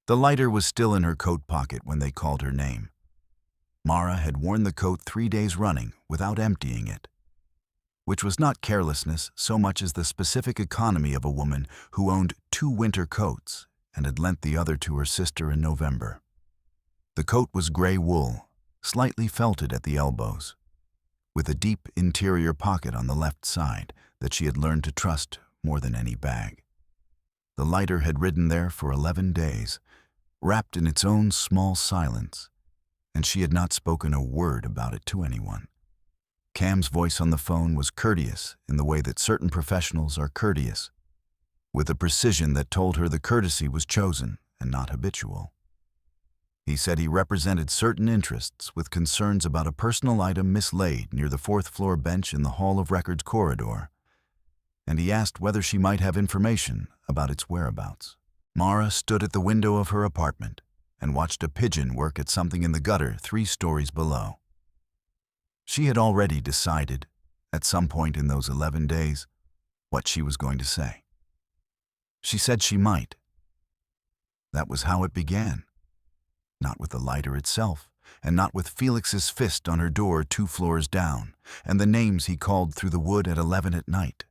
The lighter was still in her coat pocket when they called her name. Mara had worn the coat 3 days running without emptying it, which was not carelessness so much as the specific economy of a woman who owned 2 winter coats and had lent the other to her sister in November. The coat was gray wool, slightly felted at the elbows, with a deep interior pocket on the left side that she had learned to trust more than any bag. The lighter had ridden there for 11 days, wrapped in its own small silence, and she had not spoken a word about it to anyone. Cam's voice on the phone was courteous in the way that certain professionals are courteous, with a precision that told her the courtesy was chosen and not habitual. He said he represented certain interests with concerns about a personal item mislaid near the 4th floor bench in the Hall of Records corridor, and he asked whether she might have information about its whereabouts. Mara stood at the window of her apartment and watched a pigeon work at something in the gutter 3 stories below. She had already decided, at some point in those 11 days, what she was going to say. She said she might. That was how it began. Not with the lighter itself, and not with Felix's fist on her door 2 floors down, and the names he called through the wood at 11 at night.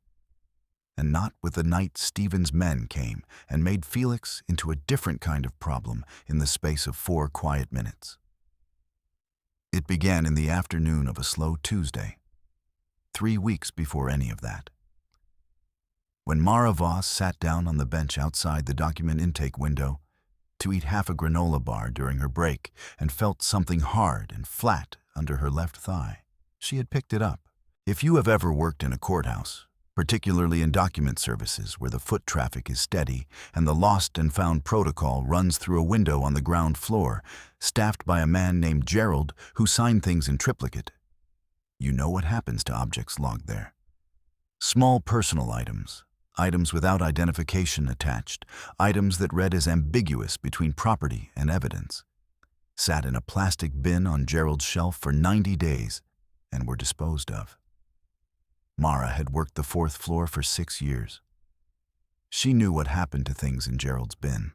And not with the night Stephen's men came and made Felix into a different kind of problem in the space of 4 quiet minutes. It began in the afternoon of a slow Tuesday, 3 weeks before any of that. When Mara Voss sat down on the bench outside the document intake window to eat half a granola bar during her break and felt something hard and flat under her left thigh, she had picked it up. If you have ever worked in a courthouse, particularly in document services where the foot traffic is steady and the lost and found protocol runs through a window on the ground floor, staffed by a man named Gerald who signed things in triplicate, you know what happens to objects logged there. Small personal items, items without identification attached, items that read as ambiguous between property and evidence, sat in a plastic bin on Gerald's shelf for 90 days and were disposed of. Mara had worked the 4th floor for 6 years. She knew what happened to things in Gerald's bin.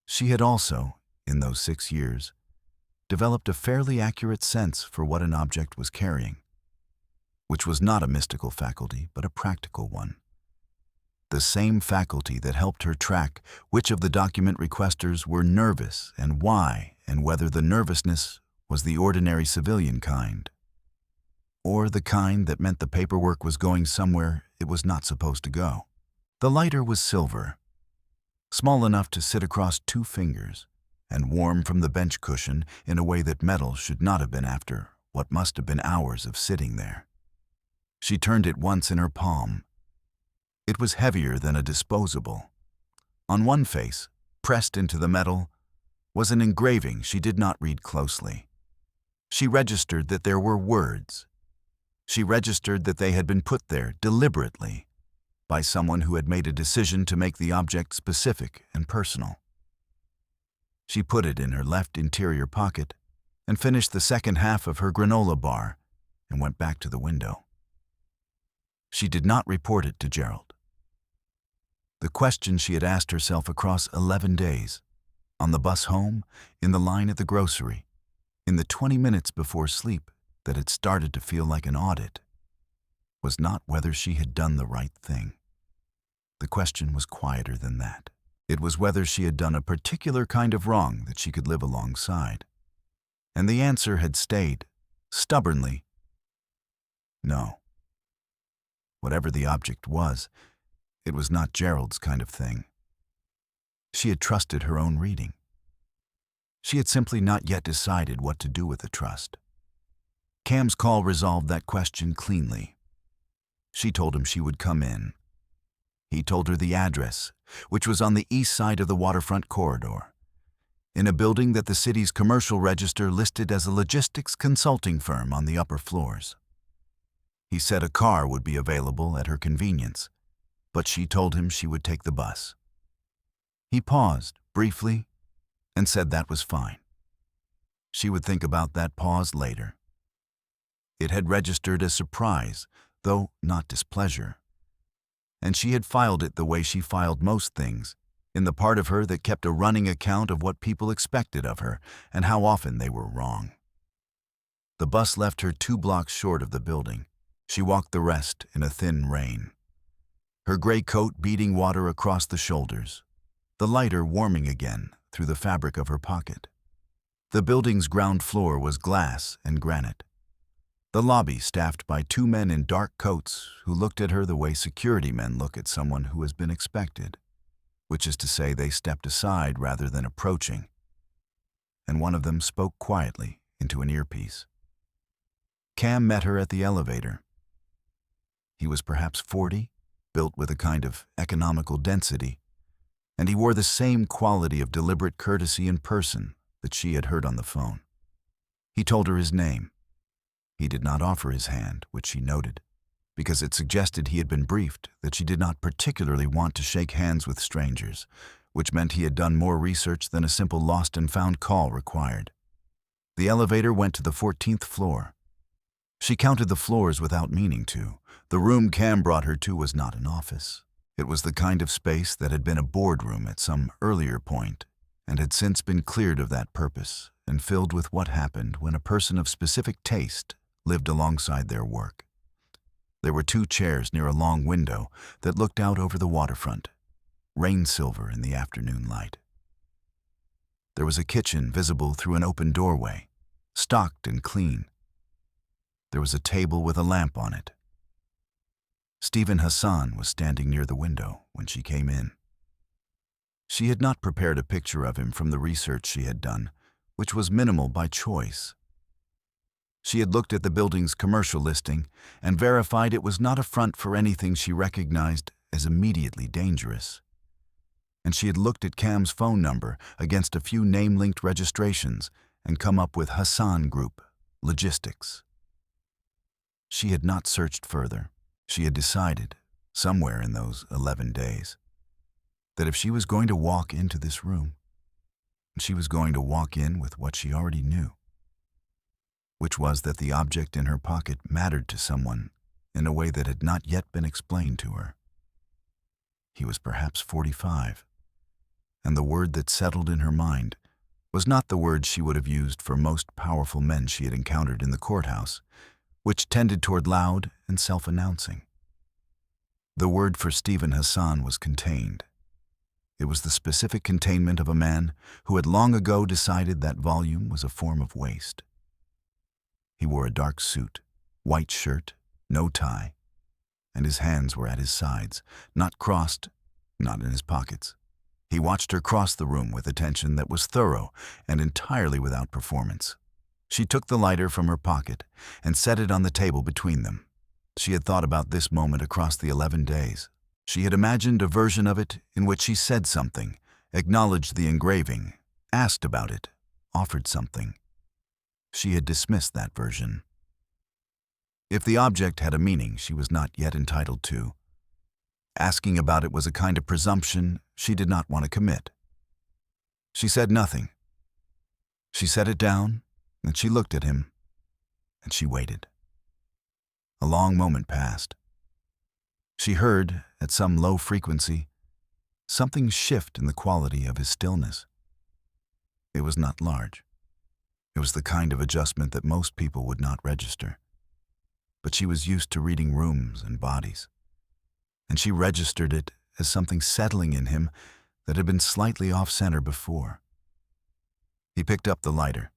She had also, in those 6 years, developed a fairly accurate sense for what an object was carrying, which was not a mystical faculty, but a practical one. The same faculty that helped her track which of the document requesters were nervous and why, and whether the nervousness was the ordinary civilian kind, or the kind that meant the paperwork was going somewhere it was not supposed to go. The lighter was silver, small enough to sit across 2 fingers, and warm from the bench cushion in a way that metal should not have been after what must have been hours of sitting there. She turned it once in her palm. It was heavier than a disposable. On one face, pressed into the metal, was an engraving she did not read closely. She registered that there were words. She registered that they had been put there deliberately by someone who had made a decision to make the object specific and personal. She put it in her left interior pocket and finished the second half of her granola bar and went back to the window. She did not report it to Gerald. The question she had asked herself across 11 days, on the bus home, in the line at the grocery, in the 20 minutes before sleep that had started to feel like an audit, was not whether she had done the right thing. The question was quieter than that. It was whether she had done a particular kind of wrong that she could live alongside. And the answer had stayed, stubbornly, no. Whatever the object was, it was not Gerald's kind of thing. She had trusted her own reading. She had simply not yet decided what to do with the trust. Cam's call resolved that question cleanly. She told him she would come in. He told her the address, which was on the east side of the waterfront corridor, in a building that the city's commercial register listed as a logistics consulting firm on the upper floors. He said a car would be available at her convenience, but she told him she would take the bus. He paused briefly and said that was fine. She would think about that pause later. It had registered as surprise, though not displeasure, and she had filed it the way she filed most things, in the part of her that kept a running account of what people expected of her and how often they were wrong. The bus left her 2 blocks short of the building. She walked the rest in a thin rain, her gray coat beating water across the shoulders, the lighter warming again through the fabric of her pocket. The building's ground floor was glass and granite. The lobby staffed by 2 men in dark coats who looked at her the way security men look at someone who has been expected, which is to say they stepped aside rather than approaching. And one of them spoke quietly into an earpiece. Cam met her at the elevator. He was perhaps 40, built with a kind of economical density, and he wore the same quality of deliberate courtesy in person that she had heard on the phone. He told her his name. He did not offer his hand, which she noted, because it suggested he had been briefed that she did not particularly want to shake hands with strangers, which meant he had done more research than a simple lost and found call required. The elevator went to the 14th floor. She counted the floors without meaning to. The room Cam brought her to was not an office. It was the kind of space that had been a boardroom at some earlier point and had since been cleared of that purpose and filled with what happened when a person of specific taste lived alongside their work. There were 2 chairs near a long window that looked out over the waterfront, rain silver in the afternoon light. There was a kitchen visible through an open doorway, stocked and clean. There was a table with a lamp on it. Stephen Hassan was standing near the window when she came in. She had not prepared a picture of him from the research she had done, which was minimal by choice. She had looked at the building's commercial listing and verified it was not a front for anything she recognized as immediately dangerous. And she had looked at Cam's phone number against a few name-linked registrations and come up with Hassan Group, Logistics. She had not searched further. She had decided, somewhere in those 11 days, that if she was going to walk into this room, she was going to walk in with what she already knew, which was that the object in her pocket mattered to someone in a way that had not yet been explained to her. He was perhaps 45, and the word that settled in her mind was not the word she would have used for most powerful men she had encountered in the courthouse, which tended toward loud and self-announcing. The word for Stephen Hassan was contained. It was the specific containment of a man who had long ago decided that volume was a form of waste. He wore a dark suit, white shirt, no tie, and his hands were at his sides, not crossed, not in his pockets. He watched her cross the room with attention that was thorough and entirely without performance. She took the lighter from her pocket and set it on the table between them. She had thought about this moment across the 11 days. She had imagined a version of it in which she said something, acknowledged the engraving, asked about it, offered something. She had dismissed that version. If the object had a meaning she was not yet entitled to, asking about it was a kind of presumption she did not want to commit. She said nothing. She set it down, and she looked at him, and she waited. A long moment passed. She heard, at some low frequency, something shift in the quality of his stillness. It was not large. It was the kind of adjustment that most people would not register. But she was used to reading rooms and bodies, and she registered it as something settling in him that had been slightly off-center before. He picked up the lighter.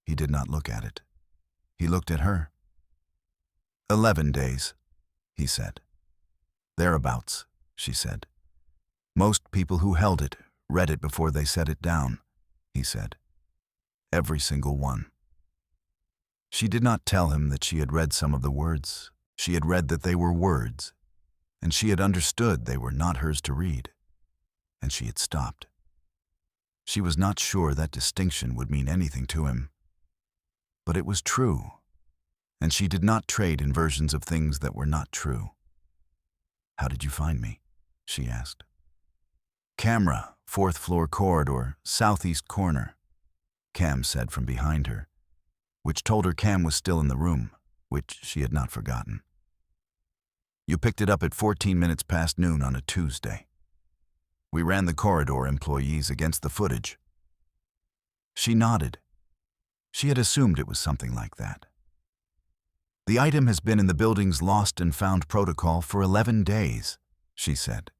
He did not look at it. He looked at her. 11 days, he said. Thereabouts, she said. Most people who held it read it before they set it down, he said. Every single one. She did not tell him that she had read some of the words. She had read that they were words, and she had understood they were not hers to read, and she had stopped. She was not sure that distinction would mean anything to him. But it was true, and she did not trade in versions of things that were not true. How did you find me? She asked. Camera, 4th floor corridor, southeast corner, Cam said from behind her, which told her Cam was still in the room, which she had not forgotten. You picked it up at 14 minutes past noon on a Tuesday. We ran the corridor employees against the footage. She nodded. She had assumed it was something like that. The item has been in the building's lost and found protocol for 11 days, she said,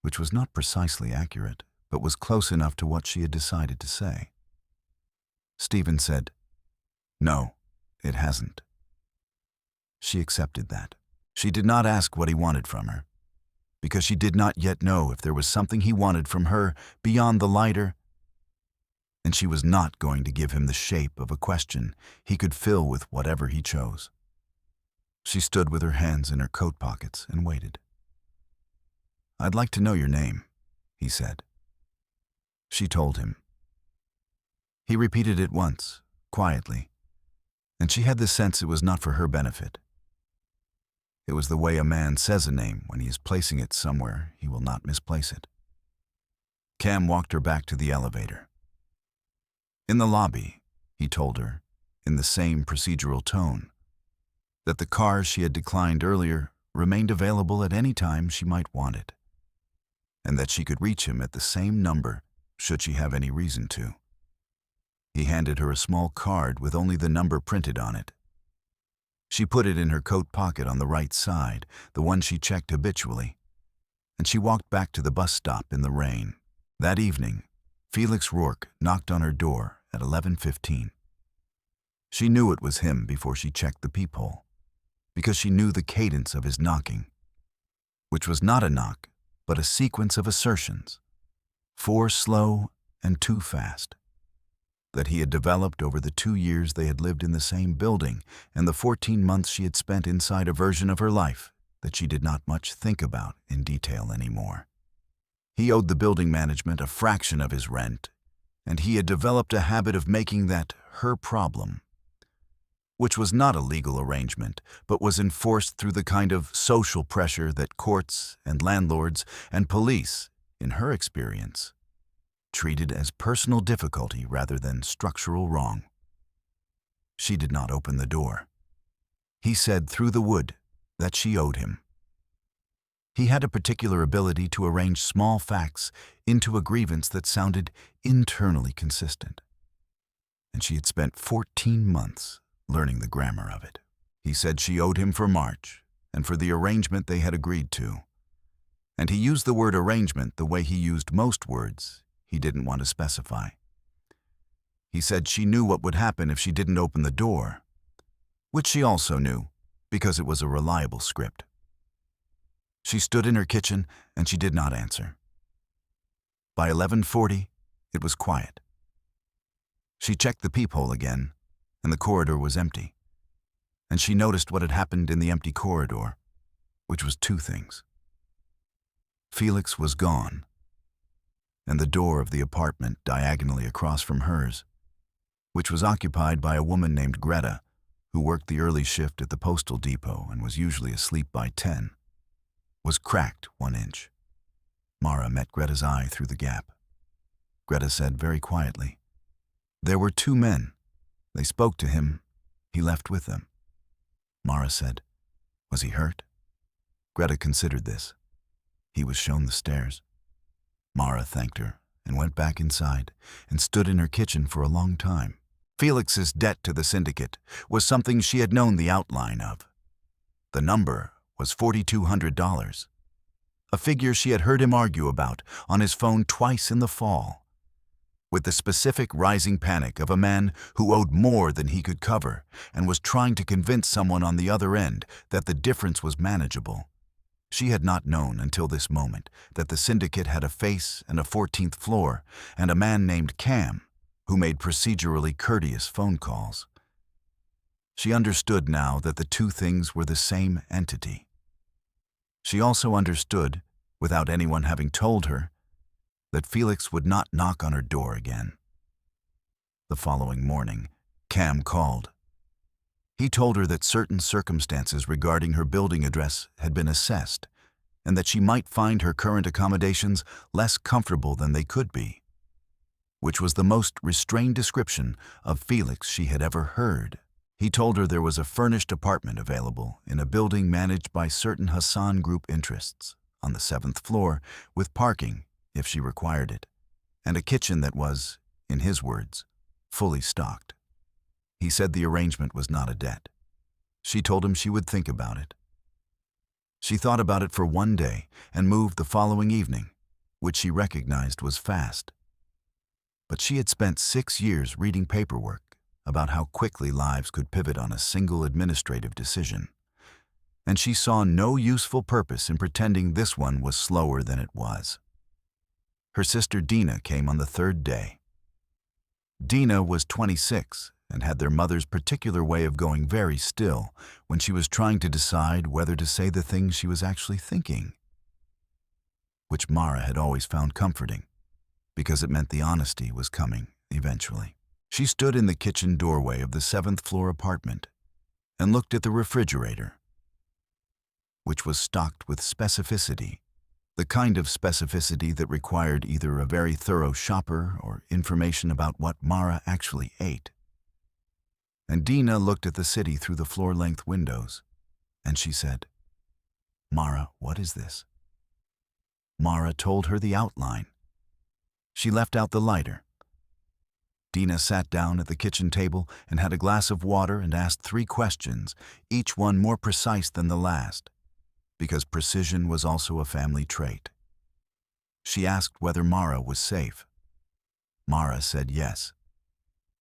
which was not precisely accurate, but was close enough to what she had decided to say. Stephen said, "No, it hasn't." She accepted that. She did not ask what he wanted from her, because she did not yet know if there was something he wanted from her beyond the lighter, and she was not going to give him the shape of a question he could fill with whatever he chose. She stood with her hands in her coat pockets and waited. "I'd like to know your name," he said. She told him. He repeated it once, quietly, and she had the sense it was not for her benefit. It was the way a man says a name when he is placing it somewhere he will not misplace it. Cam walked her back to the elevator. In the lobby, he told her, in the same procedural tone, that the car she had declined earlier remained available at any time she might want it, and that she could reach him at the same number should she have any reason to. He handed her a small card with only the number printed on it. She put it in her coat pocket on the right side, the one she checked habitually, and she walked back to the bus stop in the rain. That evening, Felix Rourke knocked on her door at 11:15. She knew it was him before she checked the peephole, because she knew the cadence of his knocking, which was not a knock, but a sequence of assertions, 4 slow and 2 fast, that he had developed over the 2 years they had lived in the same building and the 14 months she had spent inside a version of her life that she did not much think about in detail anymore. He owed the building management a fraction of his rent, and he had developed a habit of making that her problem, which was not a legal arrangement, but was enforced through the kind of social pressure that courts and landlords and police, in her experience, treated as personal difficulty rather than structural wrong. She did not open the door. He said through the wood that she owed him. He had a particular ability to arrange small facts into a grievance that sounded internally consistent, and she had spent 14 months learning the grammar of it. He said she owed him for March and for the arrangement they had agreed to, and he used the word arrangement the way he used most words he didn't want to specify. He said she knew what would happen if she didn't open the door, which she also knew because it was a reliable script. She stood in her kitchen and she did not answer. By 11:40, it was quiet. She checked the peephole again, and the corridor was empty, and she noticed what had happened in the empty corridor, which was 2 things. Felix was gone, and the door of the apartment diagonally across from hers, which was occupied by a woman named Greta, who worked the early shift at the postal depot and was usually asleep by 10, was cracked 1 inch. Mara met Greta's eye through the gap. Greta said very quietly, "There were 2 men. They spoke to him. He left with them." Mara said, "Was he hurt?" Greta considered this. He was shown the stairs. Mara thanked her and went back inside and stood in her kitchen for a long time. Felix's debt to the syndicate was something she had known the outline of. The number was $4,200, a figure she had heard him argue about on his phone twice in the fall, with the specific rising panic of a man who owed more than he could cover and was trying to convince someone on the other end that the difference was manageable. She had not known until this moment that the syndicate had a face and a 14th floor and a man named Cam who made procedurally courteous phone calls. She understood now that the 2 things were the same entity. She also understood, without anyone having told her, that Felix would not knock on her door again. The following morning, Cam called. He told her that certain circumstances regarding her building address had been assessed, and that she might find her current accommodations less comfortable than they could be, which was the most restrained description of Felix she had ever heard. He told her there was a furnished apartment available in a building managed by certain Hassan Group interests on the 7th floor with parking if she required it, and a kitchen that was, in his words, fully stocked. He said the arrangement was not a debt. She told him she would think about it. She thought about it for one day and moved the following evening, which she recognized was fast. But she had spent 6 years reading paperwork about how quickly lives could pivot on a single administrative decision, and she saw no useful purpose in pretending this one was slower than it was. Her sister Dina came on the 3rd day. Dina was 26 and had their mother's particular way of going very still when she was trying to decide whether to say the things she was actually thinking, which Mara had always found comforting, because it meant the honesty was coming eventually. She stood in the kitchen doorway of the 7th floor apartment and looked at the refrigerator, which was stocked with specificity, the kind of specificity that required either a very thorough shopper or information about what Mara actually ate. And Dina looked at the city through the floor-length windows, and she said, "Mara, what is this?" Mara told her the outline. She left out the lighter. Dina sat down at the kitchen table and had a glass of water and asked 3 questions, each one more precise than the last, because precision was also a family trait. She asked whether Mara was safe. Mara said yes.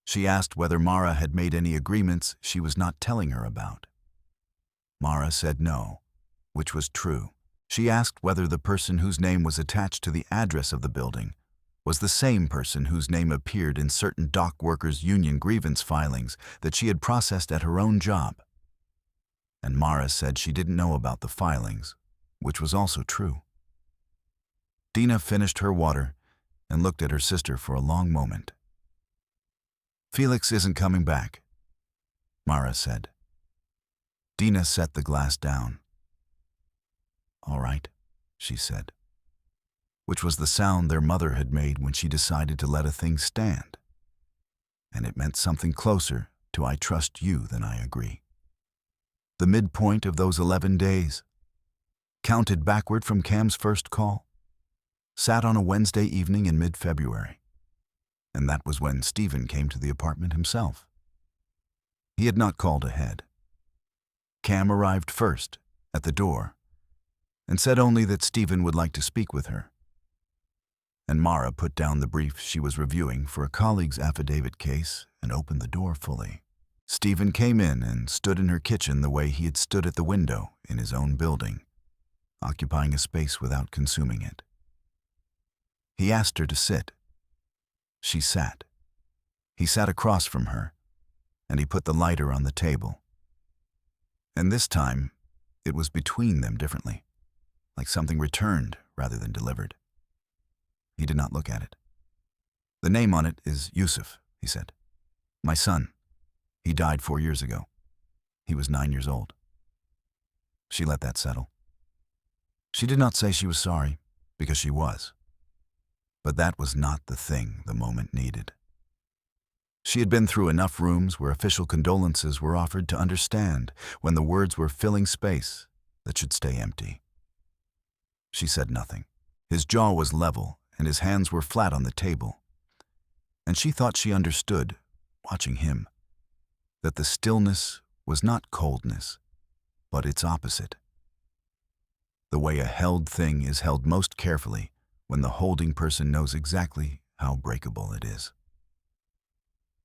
She asked whether Mara had made any agreements she was not telling her about. Mara said no, which was true. She asked whether the person whose name was attached to the address of the building was the same person whose name appeared in certain dock workers' union grievance filings that she had processed at her own job. And Mara said she didn't know about the filings, which was also true. Dina finished her water and looked at her sister for a long moment. "Felix isn't coming back," Mara said. Dina set the glass down. "All right," she said, which was the sound their mother had made when she decided to let a thing stand. And it meant something closer to "I trust you" than "I agree." The midpoint of those 11 days, counted backward from Cam's first call, sat on a Wednesday evening in mid-February. And that was when Stephen came to the apartment himself. He had not called ahead. Cam arrived first, at the door, and said only that Stephen would like to speak with her. And Mara put down the brief she was reviewing for a colleague's affidavit case and opened the door fully. Stephen came in and stood in her kitchen the way he had stood at the window in his own building, occupying a space without consuming it. He asked her to sit. She sat. He sat across from her, and he put the lighter on the table. And this time, it was between them differently, like something returned rather than delivered. He did not look at it. "The name on it is Yusuf," he said. "My son. He died 4 years ago. He was 9 years old." She let that settle. She did not say she was sorry, because she was. But that was not the thing the moment needed. She had been through enough rooms where official condolences were offered to understand when the words were filling space that should stay empty. She said nothing. His jaw was level and his hands were flat on the table. And she thought she understood, watching him, that the stillness was not coldness, but its opposite. The way a held thing is held most carefully when the holding person knows exactly how breakable it is.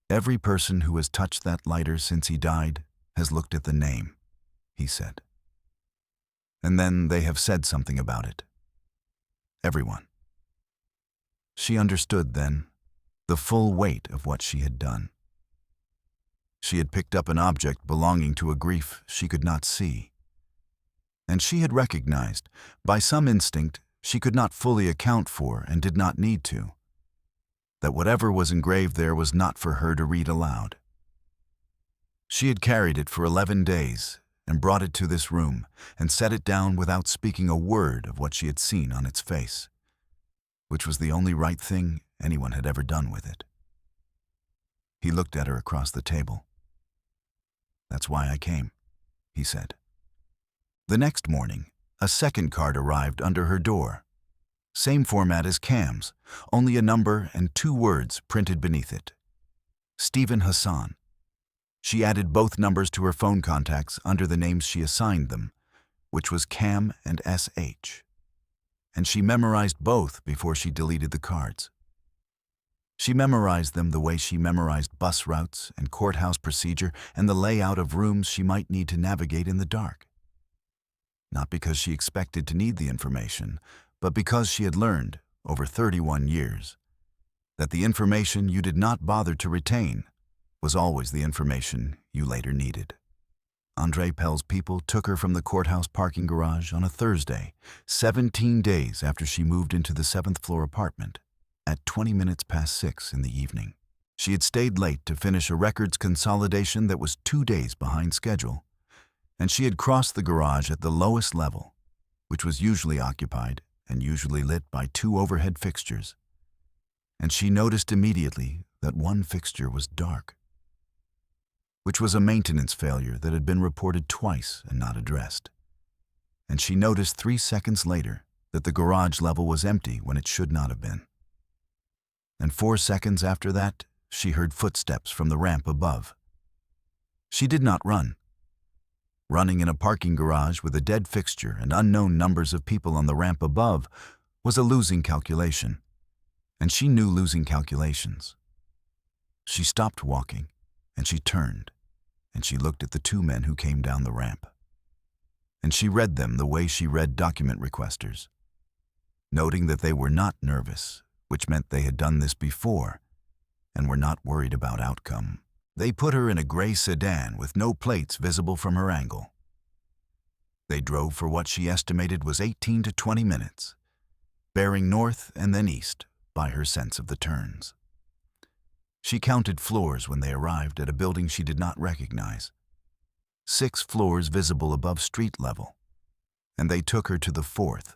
"Every person who has touched that lighter since he died has looked at the name," he said. "And then they have said something about it. Everyone." She understood then the full weight of what she had done. She had picked up an object belonging to a grief she could not see. And she had recognized, by some instinct she could not fully account for and did not need to, that whatever was engraved there was not for her to read aloud. She had carried it for 11 days and brought it to this room and set it down without speaking a word of what she had seen on its face, which was the only right thing anyone had ever done with it. He looked at her across the table. "That's why I came," he said. The next morning, a second card arrived under her door. Same format as Cam's, only a number and 2 words printed beneath it. Stephen Hassan. She added both numbers to her phone contacts under the names she assigned them, which was Cam and SH. And she memorized both before she deleted the cards. She memorized them the way she memorized bus routes and courthouse procedure and the layout of rooms she might need to navigate in the dark. Not because she expected to need the information, but because she had learned, over 31 years, that the information you did not bother to retain was always the information you later needed. Andre Pell's people took her from the courthouse parking garage on a Thursday, 17 days after she moved into the 7th floor apartment, at 20 minutes past 6 in the evening. She had stayed late to finish a records consolidation that was 2 days behind schedule, and she had crossed the garage at the lowest level, which was usually occupied and usually lit by 2 overhead fixtures. And she noticed immediately that one fixture was dark, which was a maintenance failure that had been reported twice and not addressed. And she noticed 3 seconds later that the garage level was empty when it should not have been. And 4 seconds after that, she heard footsteps from the ramp above. She did not run. Running in a parking garage with a dead fixture and unknown numbers of people on the ramp above was a losing calculation, and she knew losing calculations. She stopped walking, and she turned, and she looked at the 2 men who came down the ramp. And she read them the way she read document requesters, noting that they were not nervous, which meant they had done this before and were not worried about outcome. They put her in a gray sedan with no plates visible from her angle. They drove for what she estimated was 18 to 20 minutes, bearing north and then east by her sense of the turns. She counted floors when they arrived at a building she did not recognize. 6 floors visible above street level, and they took her to the 4th,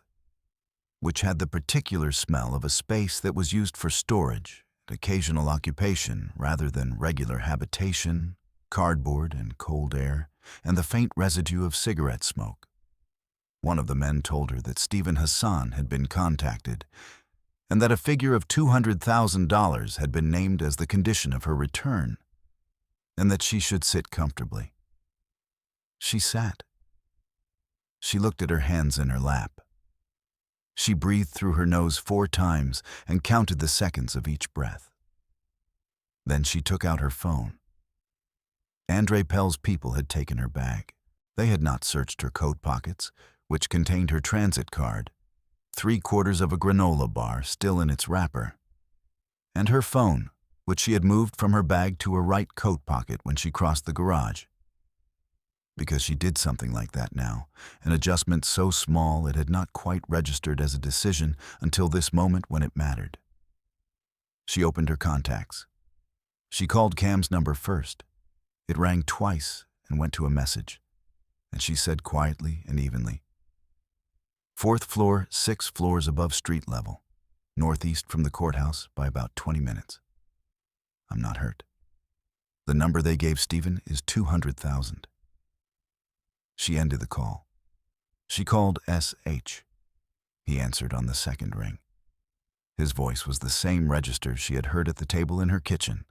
which had the particular smell of a space that was used for storage, occasional occupation rather than regular habitation, cardboard and cold air, and the faint residue of cigarette smoke. One of the men told her that Stephen Hassan had been contacted, and that a figure of $200,000 had been named as the condition of her return, and that she should sit comfortably. She sat. She looked at her hands in her lap. She breathed through her nose 4 times and counted the seconds of each breath. Then she took out her phone. Andre Pell's people had taken her bag. They had not searched her coat pockets, which contained her transit card, 3/4 of a granola bar still in its wrapper, and her phone, which she had moved from her bag to her right coat pocket when she crossed the garage. Because she did something like that now, an adjustment so small it had not quite registered as a decision until this moment when it mattered. She opened her contacts. She called Cam's number first. It rang twice and went to a message, and she said quietly and evenly, 4th floor, 6 floors above street level, northeast from the courthouse by about 20 minutes. I'm not hurt. The number they gave Stephen is 200,000. She ended the call. She called SH. He answered on the 2nd ring. His voice was the same register she had heard at the table in her kitchen.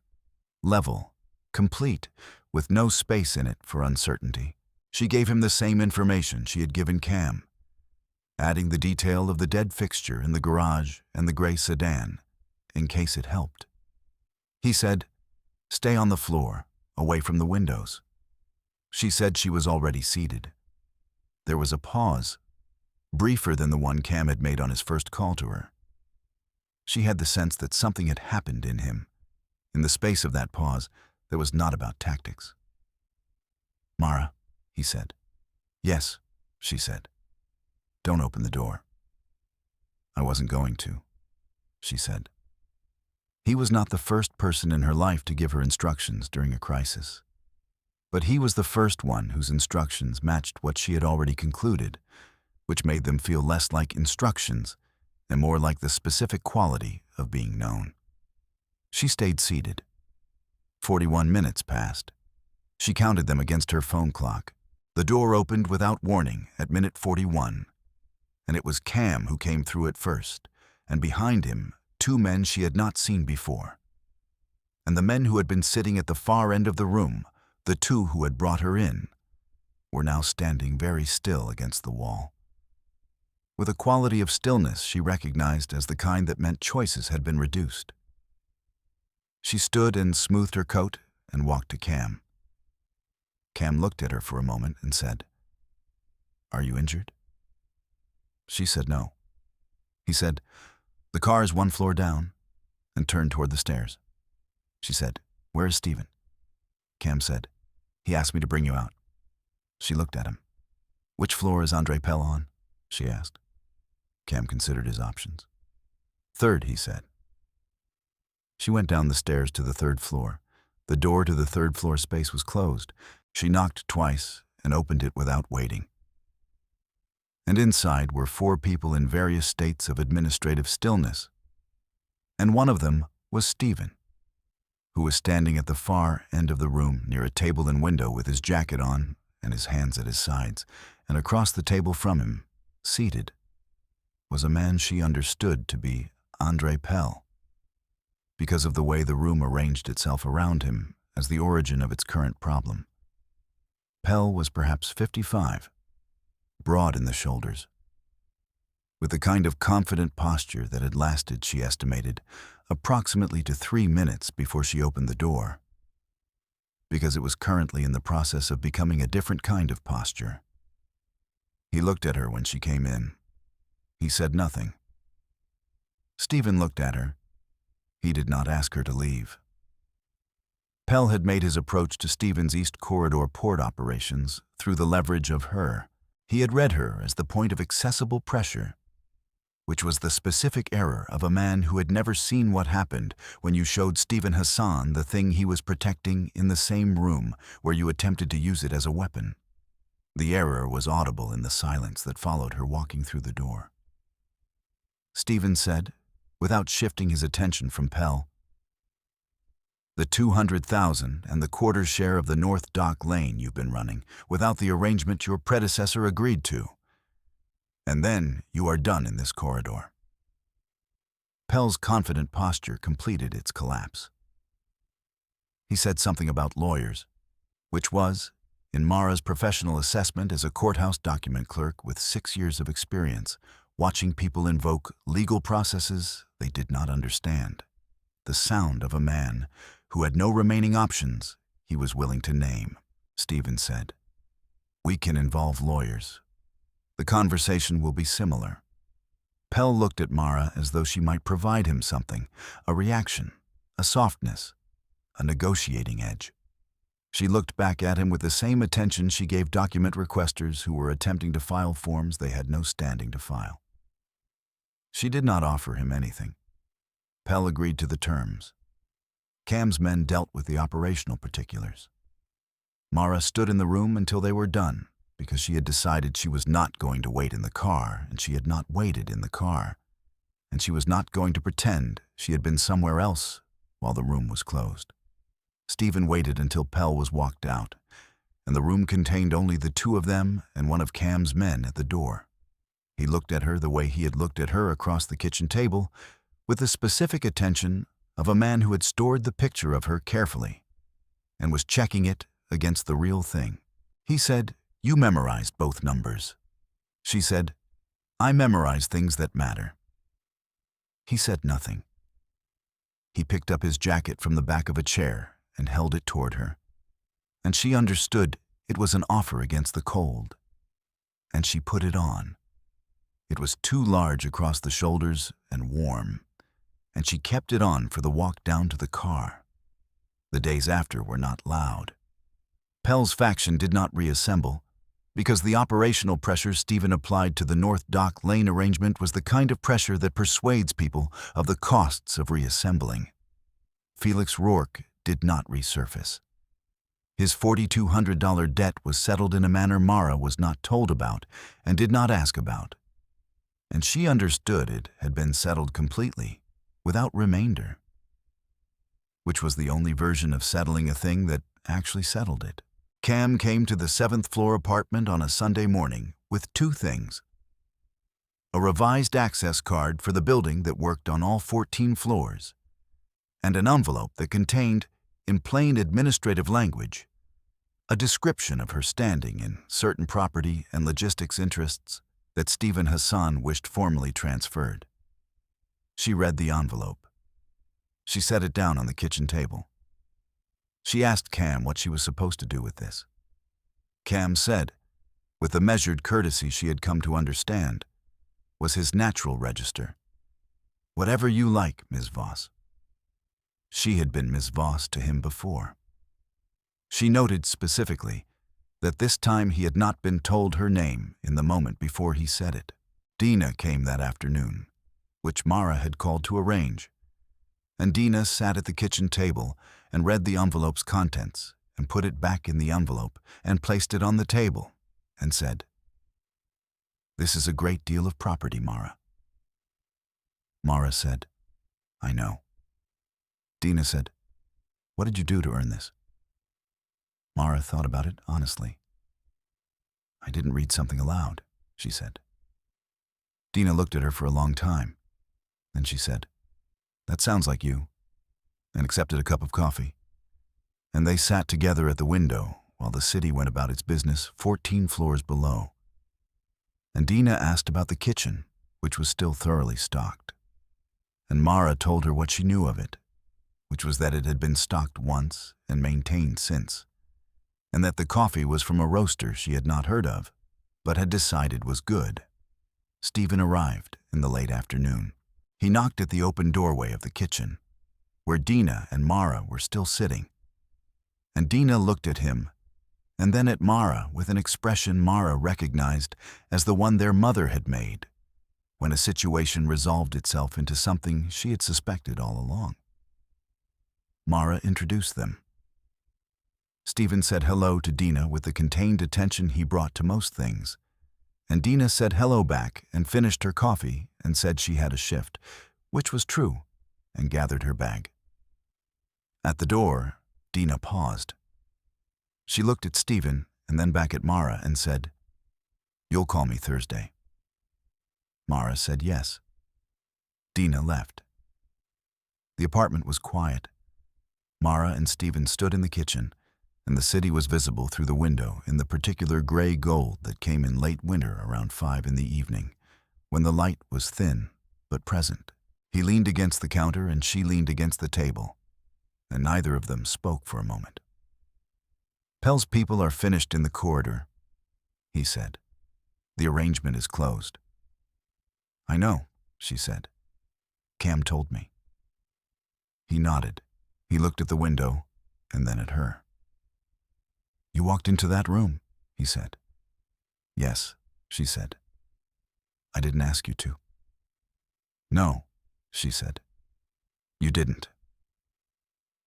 Level, complete, with no space in it for uncertainty. She gave him the same information she had given Cam, adding the detail of the dead fixture in the garage and the gray sedan, in case it helped. He said, "Stay on the floor, away from the windows." She said she was already seated. There was a pause, briefer than the one Cam had made on his first call to her. She had the sense that something had happened in him, in the space of that pause, that was not about tactics. "Mara," he said. "Yes," she said. "Don't open the door." "I wasn't going to," she said. He was not the first person in her life to give her instructions during a crisis. But he was the first one whose instructions matched what she had already concluded, which made them feel less like instructions and more like the specific quality of being known. She stayed seated. 41 minutes passed. She counted them against her phone clock. The door opened without warning at minute 41, and it was Cam who came through it first, and behind him, two men she had not seen before. And the men who had been sitting at the far end of the room, the two who had brought her in, were now standing very still against the wall, with a quality of stillness she recognized as the kind that meant choices had been reduced. She stood and smoothed her coat and walked to Cam. Cam looked at her for a moment and said, "Are you injured?" She said no. He said, "The car is one floor down," and turned toward the stairs. She said, "Where is Stephen?" Cam said, "He asked me to bring you out." She looked at him. "Which floor is Andre Pell on?" she asked. Cam considered his options. "Third," he said. She went down the stairs to the third floor. The door to the third floor space was closed. She knocked twice and opened it without waiting. And inside were 4 people in various states of administrative stillness. And one of them was Stephen, who was standing at the far end of the room near a table and window with his jacket on and his hands at his sides, and across the table from him, seated, was a man she understood to be Andre Pell, because of the way the room arranged itself around him as the origin of its current problem. Pell was perhaps 55, broad in the shoulders, with the kind of confident posture that had lasted, she estimated, approximately to 3 minutes before she opened the door, because it was currently in the process of becoming a different kind of posture. He looked at her when she came in. He said nothing. Stephen looked at her. He did not ask her to leave. Pell had made his approach to Stephen's East Corridor port operations through the leverage of her. He had read her as the point of accessible pressure, which was the specific error of a man who had never seen what happened when you showed Stephen Hassan the thing he was protecting in the same room where you attempted to use it as a weapon. The error was audible in the silence that followed her walking through the door. Stephen said, without shifting his attention from Pell, "The 200,000 and the quarter share of the North Dock Lane you've been running without the arrangement your predecessor agreed to. And then you are done in this corridor." Pell's confident posture completed its collapse. He said something about lawyers, which was, in Mara's professional assessment as a courthouse document clerk with 6 years of experience, watching people invoke legal processes they did not understand, the sound of a man who had no remaining options he was willing to name. Stephen said, "We can involve lawyers. The conversation will be similar." Pell looked at Mara as though she might provide him something, a reaction, a softness, a negotiating edge. She looked back at him with the same attention she gave document requesters who were attempting to file forms they had no standing to file. She did not offer him anything. Pell agreed to the terms. Cam's men dealt with the operational particulars. Mara stood in the room until they were done, because she had decided she was not going to wait in the car, and she had not waited in the car, and she was not going to pretend she had been somewhere else while the room was closed. Stephen waited until Pell was walked out, and the room contained only the 2 of them and one of Cam's men at the door. He looked at her the way he had looked at her across the kitchen table, with the specific attention of a man who had stored the picture of her carefully and was checking it against the real thing. He said, "You memorized both numbers." She said, "I memorize things that matter." He said nothing. He picked up his jacket from the back of a chair and held it toward her, and she understood it was an offer against the cold, and she put it on. It was too large across the shoulders and warm, and she kept it on for the walk down to the car. The days after were not loud. Pell's faction did not reassemble, because the operational pressure Stephen applied to the North Dock Lane arrangement was the kind of pressure that persuades people of the costs of reassembling. Felix Rourke did not resurface. His $4,200 debt was settled in a manner Mara was not told about and did not ask about, and she understood it had been settled completely, without remainder, which was the only version of settling a thing that actually settled it. Cam came to the 7th floor apartment on a Sunday morning with 2 things. a revised access card for the building that worked on all 14 floors, and an envelope that contained, in plain administrative language, a description of her standing in certain property and logistics interests that Stephen Hassan wished formally transferred. She read the envelope. She set it down on the kitchen table. She asked Cam what she was supposed to do with this. Cam said, with the measured courtesy she had come to understand, was his natural register. "Whatever you like, Ms. Voss." She had been Ms. Voss to him before. She noted specifically that this time he had not been told her name in the moment before he said it. Dina came that afternoon, which Mara had called to arrange, and Dina sat at the kitchen table and read the envelope's contents and put it back in the envelope and placed it on the table and said, "This is a great deal of property, Mara." Mara said, "I know." Dina said, "What did you do to earn this?" Mara thought about it honestly. "I didn't read something aloud," she said. Dina looked at her for a long time. Then she said, "That sounds like you," and accepted a cup of coffee. And they sat together at the window while the city went about its business 14 floors below. And Dina asked about the kitchen, which was still thoroughly stocked. And Mara told her what she knew of it, which was that it had been stocked once and maintained since, and that the coffee was from a roaster she had not heard of, but had decided was good. Stephen arrived in the late afternoon. He knocked at the open doorway of the kitchen, where Dina and Mara were still sitting. And Dina looked at him, and then at Mara with an expression Mara recognized as the one their mother had made, when a situation resolved itself into something she had suspected all along. Mara introduced them. Stephen said hello to Dina with the contained attention he brought to most things, and Dina said hello back and finished her coffee and said she had a shift, which was true, and gathered her bag. At the door, Dina paused. She looked at Stephen and then back at Mara and said, "You'll call me Thursday." Mara said yes. Dina left. The apartment was quiet. Mara and Stephen stood in the kitchen, and the city was visible through the window in the particular gray gold that came in late winter around 5 in the evening, when the light was thin but present. He leaned against the counter and she leaned against the table, and neither of them spoke for a moment. "Pell's people are finished in the corridor," he said. "The arrangement is closed." "I know," she said. "Cam told me." He nodded. He looked at the window and then at her. "You walked into that room," he said. "Yes," she said. "I didn't ask you to." "No," she said. "You didn't."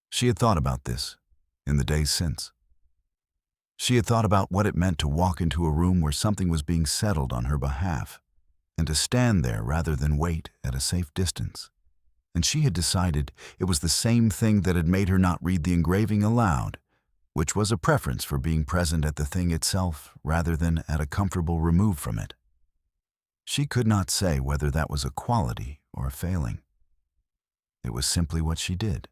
She had thought about this in the days since. She had thought about what it meant to walk into a room where something was being settled on her behalf, and to stand there rather than wait at a safe distance. And she had decided it was the same thing that had made her not read the engraving aloud, which was a preference for being present at the thing itself rather than at a comfortable remove from it. She could not say whether that was a quality or a failing. It was simply what she did.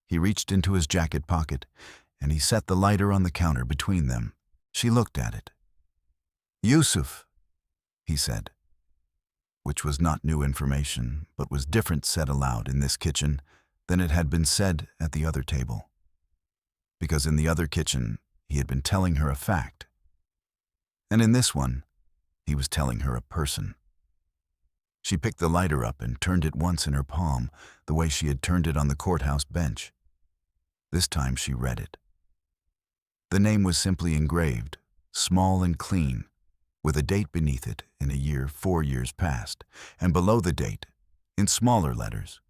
He reached into his jacket pocket, and he set the lighter on the counter between them. She looked at it. "Yusuf," he said, which was not new information, but was different said aloud in this kitchen than it had been said at the other table. Because in the other kitchen, he had been telling her a fact. And in this one, he was telling her a person. She picked the lighter up and turned it once in her palm, the way she had turned it on the courthouse bench. This time she read it. The name was simply engraved, small and clean, with a date beneath it in a year 4 years past, and below the date, in smaller letters,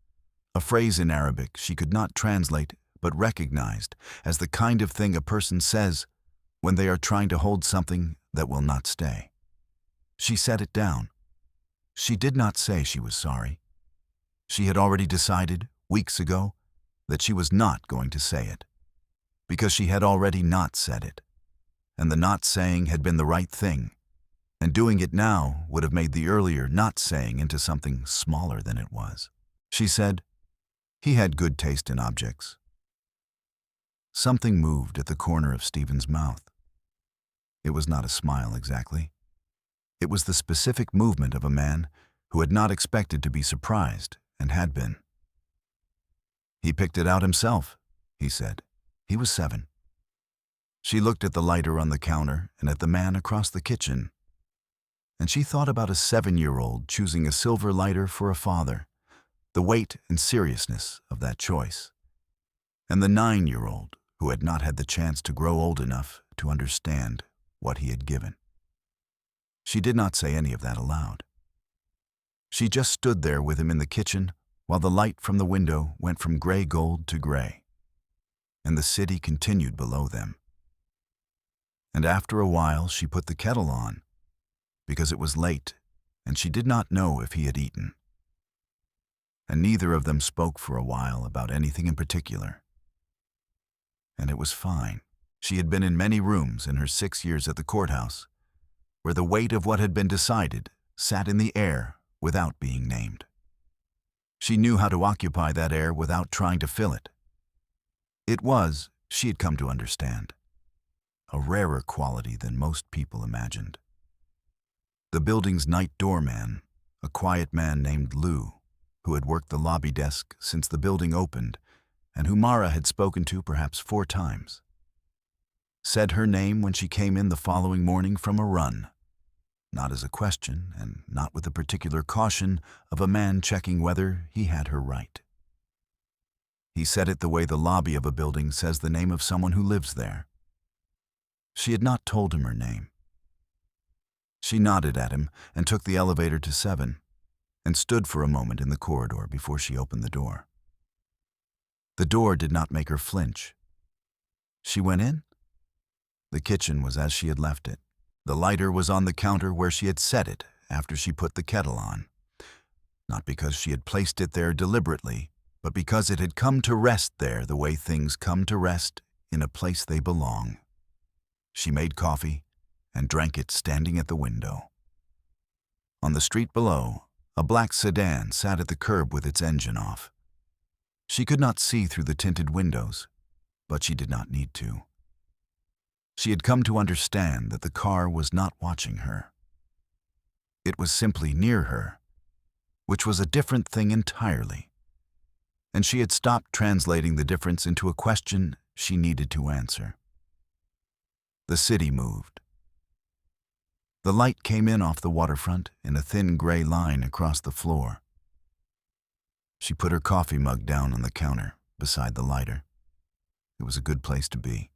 a phrase in Arabic she could not translate but recognized as the kind of thing a person says when they are trying to hold something that will not stay. She set it down. She did not say she was sorry. She had already decided, weeks ago, that she was not going to say it, because she had already not said it, and the not saying had been the right thing, and doing it now would have made the earlier not saying into something smaller than it was. She said, "He had good taste in objects." Something moved at the corner of Stephen's mouth. It was not a smile exactly. It was the specific movement of a man who had not expected to be surprised and had been. "He picked it out himself," he said. "He was 7. She looked at the lighter on the counter and at the man across the kitchen, and she thought about a 7-year-old choosing a silver lighter for a father, the weight and seriousness of that choice, and the 9-year-old who had not had the chance to grow old enough to understand what he had given. She did not say any of that aloud. She just stood there with him in the kitchen while the light from the window went from gray gold to gray, and the city continued below them. And after a while she put the kettle on, because it was late and she did not know if he had eaten. And neither of them spoke for a while about anything in particular. And it was fine. She had been in many rooms in her 6 years at the courthouse, where the weight of what had been decided sat in the air without being named. She knew how to occupy that air without trying to fill it. It was, she had come to understand, a rarer quality than most people imagined. The building's night doorman, a quiet man named Lou, who had worked the lobby desk since the building opened and who Mara had spoken to perhaps 4 times, said her name when she came in the following morning from a run, not as a question and not with the particular caution of a man checking whether he had her right. He said it the way the lobby of a building says the name of someone who lives there. She had not told him her name. She nodded at him and took the elevator to 7 and stood for a moment in the corridor before she opened the door. The door did not make her flinch. She went in. The kitchen was as she had left it. The lighter was on the counter where she had set it after she put the kettle on, not because she had placed it there deliberately, but because it had come to rest there the way things come to rest in a place they belong. She made coffee and drank it standing at the window. On the street below, a black sedan sat at the curb with its engine off. She could not see through the tinted windows, but she did not need to. She had come to understand that the car was not watching her. It was simply near her, which was a different thing entirely, and she had stopped translating the difference into a question she needed to answer. The city moved. The light came in off the waterfront in a thin gray line across the floor. She put her coffee mug down on the counter beside the lighter. It was a good place to be.